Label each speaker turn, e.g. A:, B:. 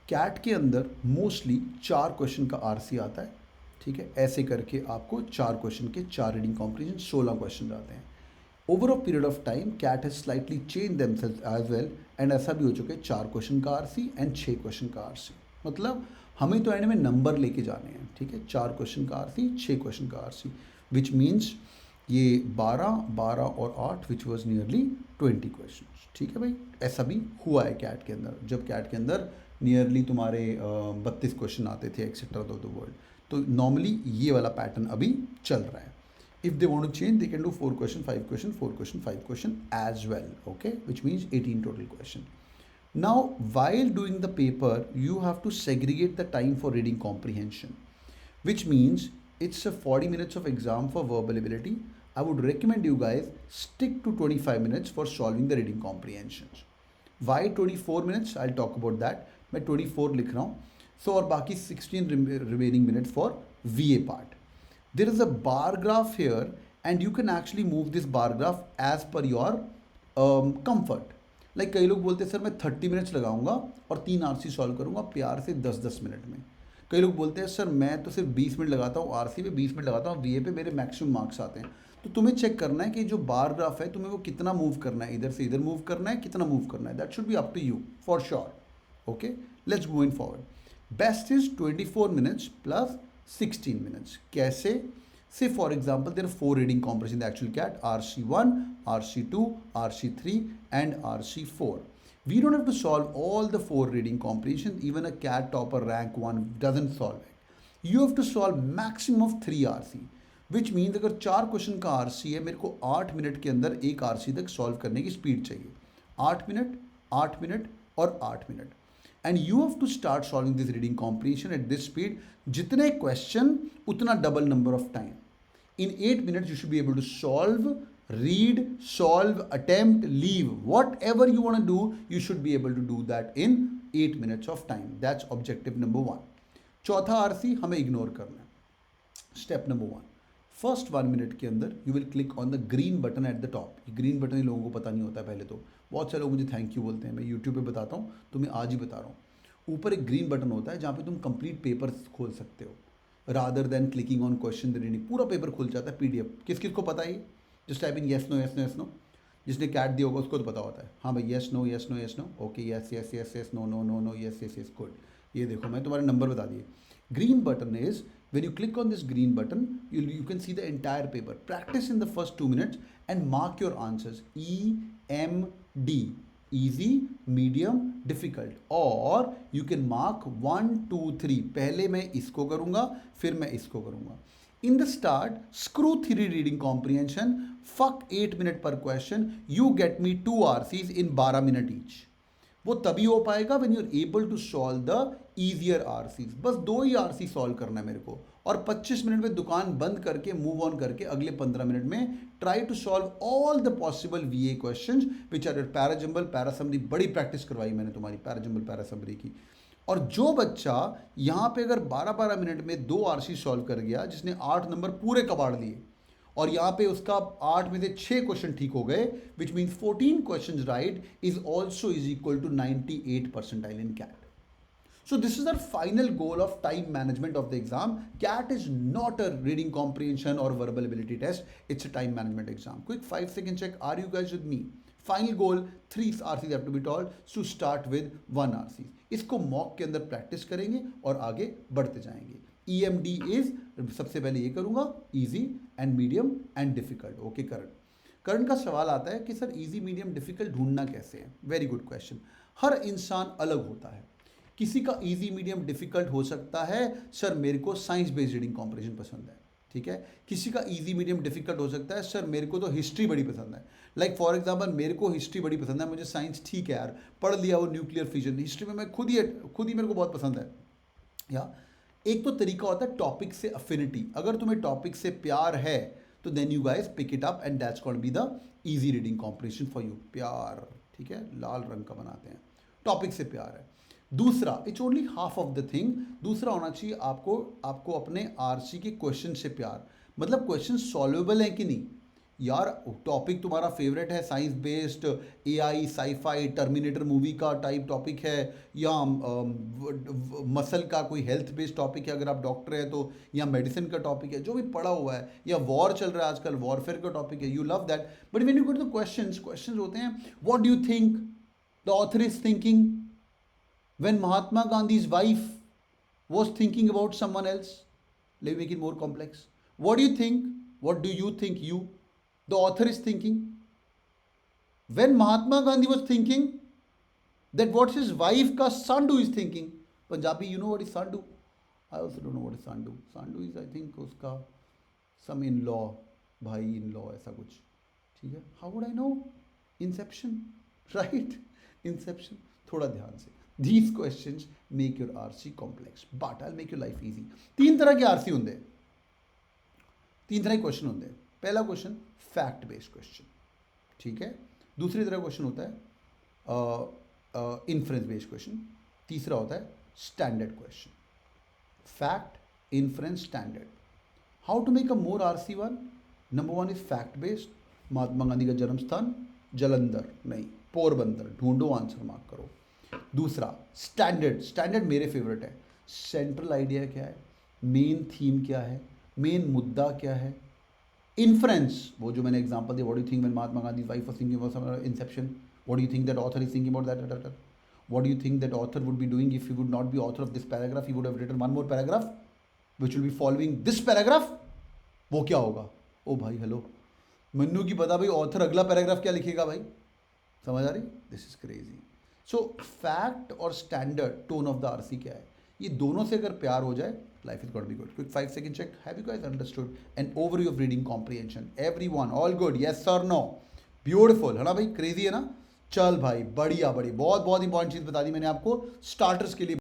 A: Cat के अंदर mostly 4 question का आरसी आता है, ठीक है। ऐसे करके आपको 4 क्वेश्चन के 4 रीडिंग कॉम्प्रिहेंशन 16 क्वेश्चन आते हैं। Over a period of time CAT has slightly change themselves as well, and ऐसा भी हो चुका है 4 क्वेश्चन का आरसी एंड 6 क्वेश्चन का आरसी। मतलब हमें तो एंड में नंबर लेके जाने हैं, ठीक है। 4 क्वेश्चन का आरसी, 6 क्वेश्चन का आरसी, विच मीन्स ये 12, 12 और 8 विच वॉज नियरली 20 क्वेश्चन, ठीक है भाई। ऐसा भी हुआ है कैट के अंदर, जब कैट के अंदर नियरली तुम्हारे 32 क्वेश्चन आते थे एक्सेट्रा ऑफ द वर्ल्ड। तो नॉर्मली ये वाला पैटर्न अभी चल रहा है। If they want to change they can do 4 question 5 question 4 question 5 question as well, okay, which means 18 total question. Now, while doing the paper, you have to segregate the time for reading comprehension, which means it's a 40 minutes of exam for verbal ability. I would recommend you guys stick to 25 minutes for solving the reading comprehensions. Why 24 minutes? I'll talk about that. मैं 24 लिख रहा हूँ. So और बाकी 16 remaining minutes for VA part. There is a bar graph here, and you can actually move this bar graph as per your comfort. Like कई लोग बोलते हैं सर मैं 30 मिनट्स लगाऊंगा और 3 आरसी सॉल्व करूंगा प्यार से 10-10 मिनट में. कई लोग बोलते हैं सर मैं तो सिर्फ 20 मिनट लगाता हूँ आरसी पे, 20 मिनट लगाता हूँ वीए पे, मेरे मैक्सिमम मार्क्स आते हैं. तो तुम्हें चेक करना है कि जो बार ग्राफ है तुम्हें वो कितना मूव करना है, इधर से इधर मूव करना है, कितना मूव करना है. That should be up to you for sure. Okay, let's move in forward. Best is 24 minutes plus 16 minutes. कैसे? Say for example there are 4 reading comprehension in the actual CAT: RC1, RC2, RC3 and RC4. We don't have to solve all the 4 reading comprehension. Even a CAT topper rank 1 doesn't solve it. You have to solve maximum of 3 RC, which means अगर 4 question का RC है, मेरे को 8 minute के अंदर एक RC तक solve करने की स्पीड चाहिए. 8 मिनट, 8 मिनट और 8 minute. And you have to start solving this reading comprehension at this speed. जितने क्वेश्चन उतना double number of time. In 8 minutes, you should be able to solve, read, solve, attempt, leave. Whatever you want to do, you should be able to do that in 8 minutes of time. That's objective number 1. चौथा RC हमें ignore करना है. Step number 1, first 1 minute के अंदर you will click on the green button at the top. Green button लोगों को पता नहीं होता है पहले तो. बहुत सारे लोग मुझे थैंक यू बोलते हैं. मैं यूट्यूब पे बताता हूँ, तुम्हें आज ही बता रहा हूँ. ऊपर एक ग्रीन बटन होता है जहाँ पे तुम कंप्लीट पेपर खोल सकते हो. Rather than clicking on question reading, पूरा पेपर खुल जाता है पीडीएफ. किस किस को पता है? Just type in yes no yes no yes no. जिसने कैट दिया होगा उसको तो पता होता है. हाँ भाई, yes no yes no yes no. Okay, yes yes yes yes, no no no no, yes yes yes, good. ये देखो मैं तुम्हारे नंबर बता दिए. Green button is when you click on this green button, you can see the entire paper. Practice in the first 2 minutes and mark your answers E, M, D. Easy, medium, difficult. और you can mark 1, 2, 3. पहले मैं इसको करूँगा, फिर मैं इसको करूँगा. In the start, screw 3 reading comprehension. Fuck 8 minute per question. You get me 2 RCs in 12 minute each. वो तभी हो पाएगा when you're able to solve the easier RCs. बस 2 ही RC सॉल्व करना है मेरे को, और 25 मिनट में दुकान बंद करके मूव ऑन करके अगले 15 मिनट में try to solve all the possible VA questions which are parajumble, parasummary. बड़ी प्रैक्टिस करवाई मैंने तुम्हारी पैराजंबल, पैरासमरी की. और जो बच्चा यहाँ पे अगर 12-12 मिनट में 2 RC सॉल्व कर गया, जिसने 8 नंबर पूरे कबाड़ लिए, और यहाँ पे उसका 8 में से 6 क्वेश्चन ठीक हो गए, which means 14 question right, is also is equal to 98 percentile in CAT. So this is our final goal of time management of the exam. CAT is not a reading comprehension or verbal ability test. It's a time management exam. Quick 5-second check. Are you guys with me? Final goal, 3 RCs have to be told. So start with 1 RC. इसको mock के अंदर practice करेंगे और आगे बढ़ते जाएंगे. EMD is सबसे पहले ये करूँगा, easy and medium and difficult. Okay, करण का सवाल आता है कि सर easy, medium, difficult ढूंढना कैसे है? Very good question. हर इंसान अलग होता है. किसी का इजी, मीडियम, डिफिकल्ट हो सकता है. सर मेरे को साइंस बेस्ड रीडिंग कॉम्प्रिहेंशन पसंद है, ठीक है. किसी का इजी, मीडियम, डिफिकल्ट हो सकता है. सर मेरे को तो हिस्ट्री बड़ी पसंद है. लाइक फॉर एग्जांपल मेरे को हिस्ट्री बड़ी पसंद है. मुझे साइंस ठीक है यार, पढ़ लिया वो न्यूक्लियर फिजन, हिस्ट्री में मैं खुद ही मेरे को बहुत पसंद है. या एक तो तरीका होता है टॉपिक से अफिनिटी. अगर तुम्हें टॉपिक से प्यार है तो then you guys pick it up and that's going to be the easy reading comprehension for you. प्यार, ठीक है, लाल रंग का बनाते हैं. टॉपिक से प्यार है. दूसरा, it's only half of the thing. दूसरा होना चाहिए आपको अपने आरसी के क्वेश्चन से प्यार. मतलब क्वेश्चन सॉल्वेबल है कि नहीं. यार टॉपिक तुम्हारा फेवरेट है, science based, AI, sci-fi, Terminator movie का टाइप टॉपिक है, या मसल का कोई हेल्थ बेस्ड टॉपिक है अगर आप डॉक्टर है तो, या मेडिसिन का टॉपिक है, जो भी पढ़ा हुआ है, या वॉर चल रहा है आजकल, वॉरफेयर का टॉपिक है, you love that. But when you go to the questions होते हैं, what do you think the author is thinking when Mahatma Gandhi's wife was thinking about someone else? Let me make it more complex. What do you think? What do you think the author is thinking? When Mahatma Gandhi was thinking, that what his wife ka son do is thinking. Punjabi, you know what his son do? I also don't know what his son do. Son do is, I think, uska some in-law, bhai in-law, ऐसा कुछ. ठीक है? How would I know? Inception, right? Inception. थोड़ा ध्यान से. These questions make your RC complex, but I'll make your life easy. तीन तरह के RC होंगे, तीन तरह के क्वेश्चन होंगे. पहला क्वेश्चन फैक्ट बेस्ड क्वेश्चन, ठीक है. दूसरी तरह क्वेश्चन होता है इन्फ्रेंस बेस्ड क्वेश्चन. तीसरा होता है standard question. Fact, inference, standard. How to make a more RC one? Number one is fact based. Mahatma Gandhi का जन्म स्थान जलंधर नहीं, पोरबंदर. ढूंढो, आंसर मार्क करो. दूसरा स्टैंडर्ड. स्टैंडर्ड मेरे फेवरेट है. सेंट्रल आइडिया क्या है, मेन थीम क्या है, मेन मुद्दा क्या है. इन्फ्रेंस, वो जो मैंने एग्जांपल दिया, what do you think when Mahatma Gandhi wife was thinking about inception, what do you think that author is thinking about that, what do you think that author would be doing if he would not be author of this paragraph, he would have written one more paragraph which will be following this paragraph. वो क्या होगा? ओ भाई hello, Mannu की पता भाई author अगला paragraph क्या लिखेगा भाई, समझ आ रही? This is crazy. So fact और standard tone of the RC क्या है, ये दोनों से अगर प्यार हो जाए, life is got be good. Quick 5 second check. Have you guys understood an overview of reading comprehension? Everyone all good? Yes और नो? ब्यूटीफुल है ना भाई, क्रेजी है ना. चल भाई, बढ़िया बढ़िया, बहुत बहुत इंपॉर्टेंट चीज़ बता दी मैंने आपको स्टार्टर्स के लिए.